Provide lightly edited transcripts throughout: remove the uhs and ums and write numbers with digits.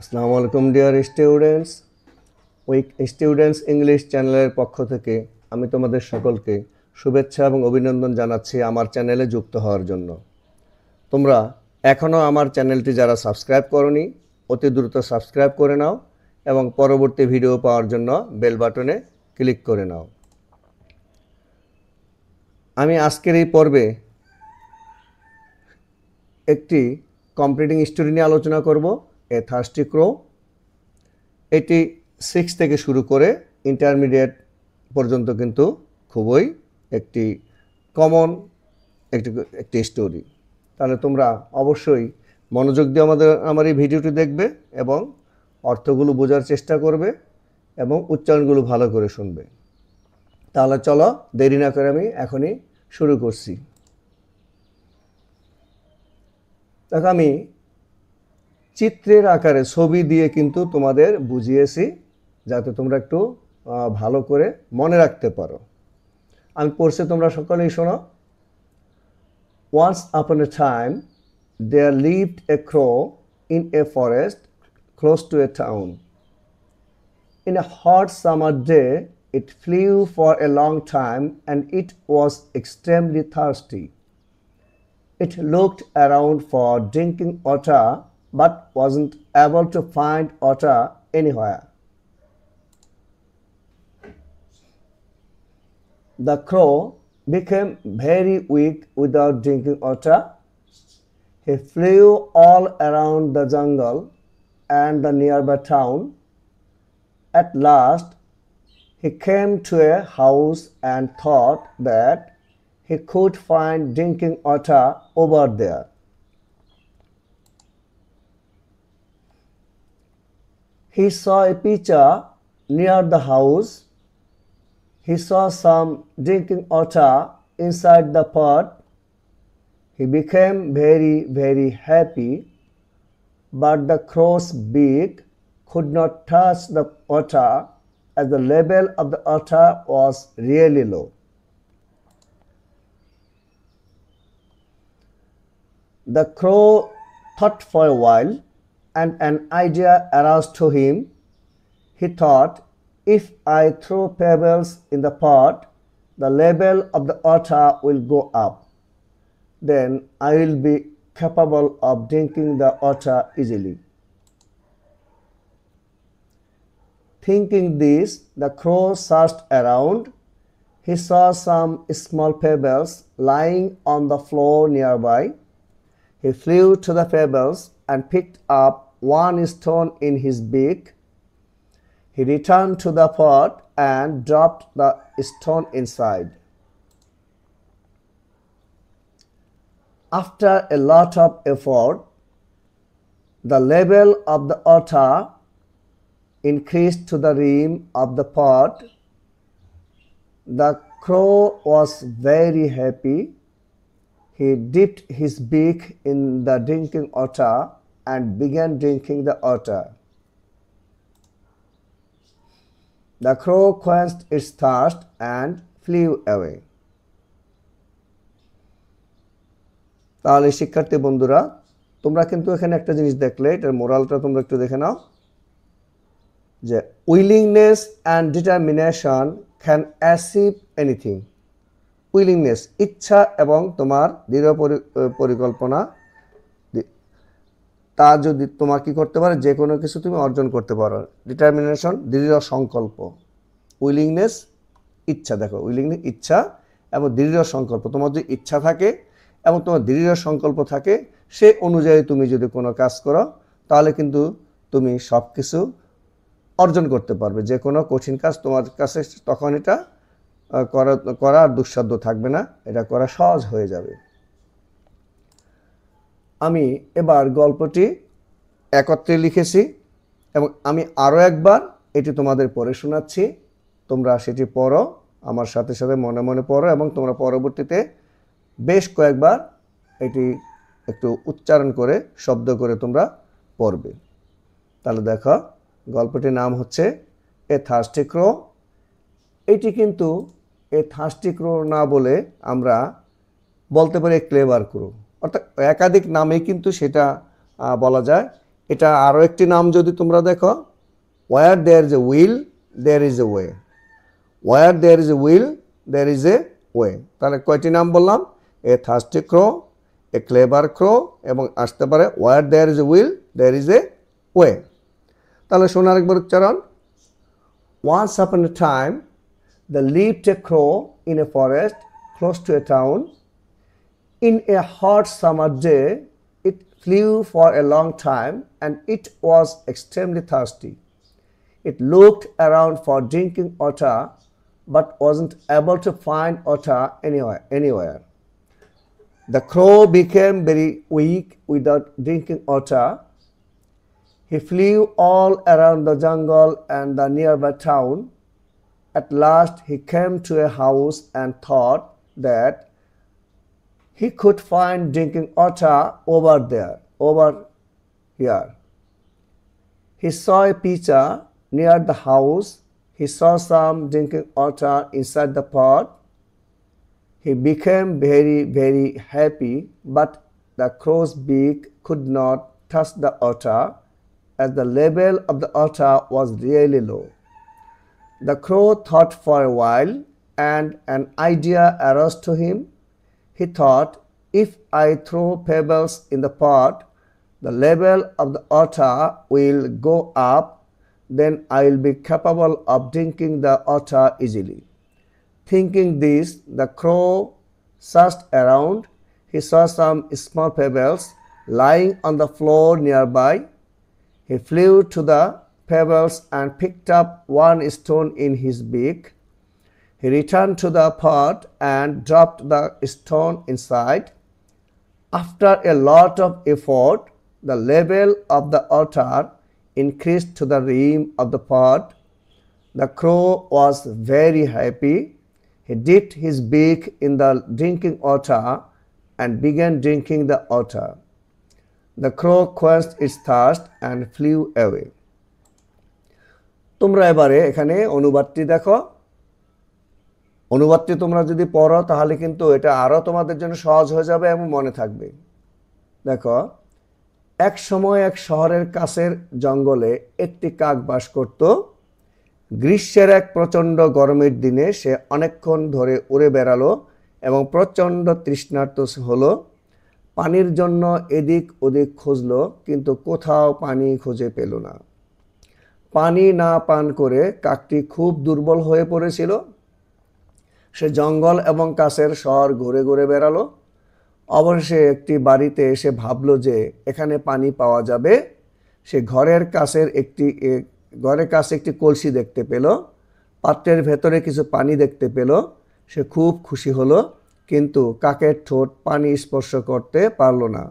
আসসালামু আলাইকুম dear students. Week students English চ্যানেলের পক্ষ থেকে আমি তোমাদের সকলকে শুভেচ্ছা এবং অভিনন্দন জানাচ্ছি আমার চ্যানেলে যুক্ত হওয়ার জন্য। তোমরা এখনও আমার চ্যানেলটি যারা সাবস্ক্রাইব করোনি অতি দ্রুত সাবস্ক্রাইব করে নাও এবং পরবর্তী ভিডিও পাওয়ার জন্য বেল বাটনে ক্লিক করে নাও। আমি আজকের এই পর্বে একটি কম্পিটিং স্টোরি নিয়ে আলোচনা করব, এ থার্স্টি ক্রো। এটি 6 থেকে শুরু করে ইন্টারমিডিয়েট পর্যন্ত কিন্তু খুবই একটি কমন একটি স্টোরি। তাহলে তোমরা অবশ্যই মনোযোগ দিয়ে আমার এই ভিডিওটি দেখবে এবং অর্থগুলো বোঝার চেষ্টা করবে এবং উচ্চারণগুলো ভালো করে শুনবে। তাহলে চলো দেরি না করে আমি এখনই শুরু করছি। দেখো, আমি চিত্রের আকারে ছবি দিয়ে কিন্তু তোমাদের বুঝিয়েছি যাতে তোমরা একটু ভালো করে মনে রাখতে পারো। আমি পড়ছি, তোমরা সকলেই শোনো। Once upon a time there lived a crow in a forest close to a town. In a hot summer day it flew for a long time and it was extremely thirsty. It looked around for drinking water but wasn't able to find water anywhere. The crow became very weak without drinking water. He flew all around the jungle and the nearby town. At last, he came to a house and thought that he could find drinking water over there. He saw a pitcher near the house. He saw some drinking water inside the pot. He became very, very happy, but the crow's beak could not touch the water as the level of the water was really low. The crow thought for a while, and an idea arose to him. He thought, if I throw pebbles in the pot, the level of the water will go up. Then I will be capable of drinking the water easily. Thinking this, the crow searched around. He saw some small pebbles lying on the floor nearby. He flew to the pebbles and picked up one stone in his beak. He returned to the pot and dropped the stone inside. After a lot of effort, the level of the water increased to the rim of the pot. The crow was very happy. He dipped his beak in the drinking water and began drinking the water. The crow quenched its thirst and flew away. তাহলে শিক্ষার্থী বন্ধুরা, তোমরা কিন্তু এখানে একটা জিনিস দেখলে, এটার মোরালটা তোমরা একটু দেখে নাও যে willingness and determination can achieve anything. Willingness, ইচ্ছা, এবং তোমার দৃঢ় পরিকল্পনা, তা যদি তোমার কি করতে পারে, যে কোনো কিছু তুমি অর্জন করতে পারো। ডিটারমিনেশন, দৃঢ় সংকল্প। উইলিংনেস, ইচ্ছা। দেখো, উইলিংনেস ইচ্ছা এবং দৃঢ় সংকল্প। তোমার যদি ইচ্ছা থাকে এবং তোমার দৃঢ় সংকল্প থাকে, সে অনুযায়ী তুমি যদি কোনো কাজ করো তাহলে কিন্তু তুমি সব কিছু অর্জন করতে পারবে। যে কোনো কঠিন কাজ তোমার কাছে তখন এটা করা আর দুঃসাধ্য থাকবে না, এটা করা সহজ হয়ে যাবে। আমি এবার গল্পটি একত্রে লিখেছি এবং আমি আরও একবার এটি তোমাদের পড়ে শোনাচ্ছি। তোমরা সেটি পড়ো, আমার সাথে সাথে মনে মনে পড়ো এবং তোমরা পরবর্তীতে বেশ কয়েকবার এটি একটু উচ্চারণ করে শব্দ করে তোমরা পড়বে। তাহলে দেখো, গল্পটির নাম হচ্ছে এ থার্স্টি ক্রো। এটি কিন্তু এ থার্স্টি ক্রো না বলে আমরা বলতে পারি ক্লেভার ক্রো, অর্থাৎ একাধিক নামে কিন্তু সেটা বলা যায়। এটা আরও একটি নাম যদি তোমরা দেখো, where there is a will there is a way, where there is a will there is a way। তাহলে কয়টি নাম বললাম? a thirsty crow, a clever crow এবং আসতে পারে where there is a will there is a way। তাহলে শোনার একবার উচ্চারণ, once upon a time there lived a crow in a forest close to a town. In a hot summer day it flew for a long time and it was extremely thirsty. It looked around for drinking water but wasn't able to find water anywhere. The crow became very weak without drinking water. He flew all around the jungle and the nearby town. At last he came to a house and thought that he could find drinking water over here. He saw a pitcher near the house. He saw some drinking water inside the pot. He became very happy, but the crow's beak could not touch the water as the level of the water was really low. The crow thought for a while and an idea arose to him. He thought, if I throw pebbles in the pot, the level of the water will go up, then I will be capable of drinking the water easily. Thinking this, the crow searched around. He saw some small pebbles lying on the floor nearby. He flew to the pebbles and picked up one stone in his beak. He returned to the pot and dropped the stone inside. After a lot of effort, the level of the water increased to the rim of the pot. The crow was very happy. He dipped his beak in the drinking water and began drinking the water. The crow quenched its thirst and flew away. তোমরা এবারে এখানে অনুবাদটি দেখো। অনুবাদটি তোমরা যদি পড়ো তাহলে কিন্তু এটা আরও তোমাদের জন্য সহজ হয়ে যাবে এবং মনে থাকবে। দেখো, এক সময় এক শহরের কাছের জঙ্গলে একটি কাক বাস করত। গ্রীষ্মের এক প্রচণ্ড গরমের দিনে সে অনেকক্ষণ ধরে উড়ে বেড়ালো এবং প্রচণ্ড তৃষ্ণার্ত হলো। পানির জন্য এদিক ওদিক খুঁজলো, কিন্তু কোথাও পানি খুঁজে পেল না। পানি না পান করে কাকটি খুব দুর্বল হয়ে পড়েছিল। সে জঙ্গল এবং কাছের শহর ঘুরে ঘুরে বেড়ালো। অবশেষে একটি বাড়িতে এসে ভাবলো যে এখানে পানি পাওয়া যাবে। সে ঘরের কাছে একটি কলসি দেখতে পেল। পাত্রের ভেতরে কিছু পানি দেখতে পেল। সে খুব খুশি হলো, কিন্তু কাকের ঠোঁট পানি স্পর্শ করতে পারল না,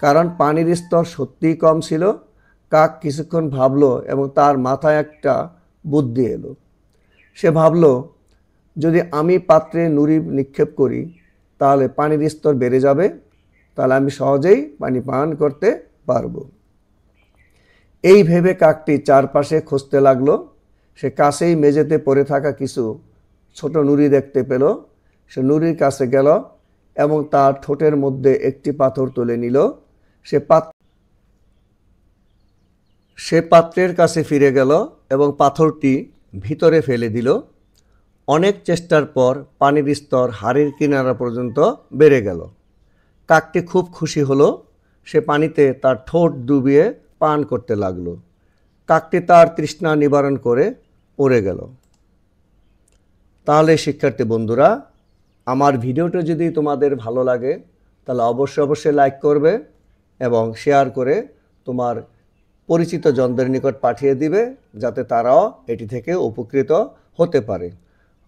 কারণ পানির স্তর সত্যিই কম ছিল। কাক কিছুক্ষণ ভাবলো এবং তার মাথায় একটা বুদ্ধি এলো। সে ভাবলো, যদি আমি পাত্রে নুড়ি নিক্ষেপ করি তাহলে পানির স্তর বেড়ে যাবে, তাহলে আমি সহজেই পানি পান করতে পারবো। এই ভেবে কাকটি চারপাশে খুঁজতে লাগলো। সে কাছেই মেঝেতে পড়ে থাকা কিছু ছোট নুড়ি দেখতে পেল। সে নুড়ির কাছে গেল এবং তার ঠোঁটের মধ্যে একটি পাথর তুলে নিল। সে পাত্রের কাছে ফিরে গেল এবং পাথরটি ভিতরে ফেলে দিল। অনেক চেষ্টার পর পানির স্তর হাড়ির কিনারা পর্যন্ত বেড়ে গেল। কাকটি খুব খুশি হলো। সে পানিতে তার ঠোঁট ডুবিয়ে পান করতে লাগলো। কাকটি তার তৃষ্ণা নিবারণ করে উড়ে গেল। তাহলে শিক্ষার্থী বন্ধুরা, আমার ভিডিওটা যদি তোমাদের ভালো লাগে তাহলে অবশ্যই লাইক করবে এবং শেয়ার করে তোমার পরিচিত জনদের নিকট পাঠিয়ে দিবে, যাতে তারাও এটি থেকে উপকৃত হতে পারে।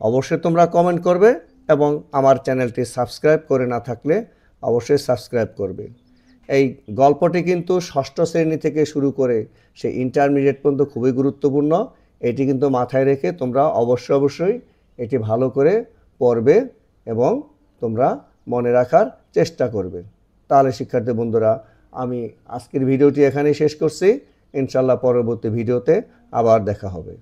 অবশ্যই তোমরা কমেন্ট করবে এবং আমার চ্যানেলটি সাবস্ক্রাইব করে না থাকলে অবশ্যই সাবস্ক্রাইব করবে। এই গল্পটি কিন্তু ষষ্ঠ শ্রেণী থেকে শুরু করে সে ইন্টারমিডিয়েট পর্যন্ত খুবই গুরুত্বপূর্ণ। এটি কিন্তু মাথায় রেখে তোমরা অবশ্যই এটি ভালো করে পড়বে এবং তোমরা মনে রাখার চেষ্টা করবে। তাহলে শিক্ষার্থী বন্ধুরা, আমি আজকের ভিডিওটি এখানেই শেষ করছি। ইনশাআল্লাহ পরবর্তী ভিডিওতে আবার দেখা হবে।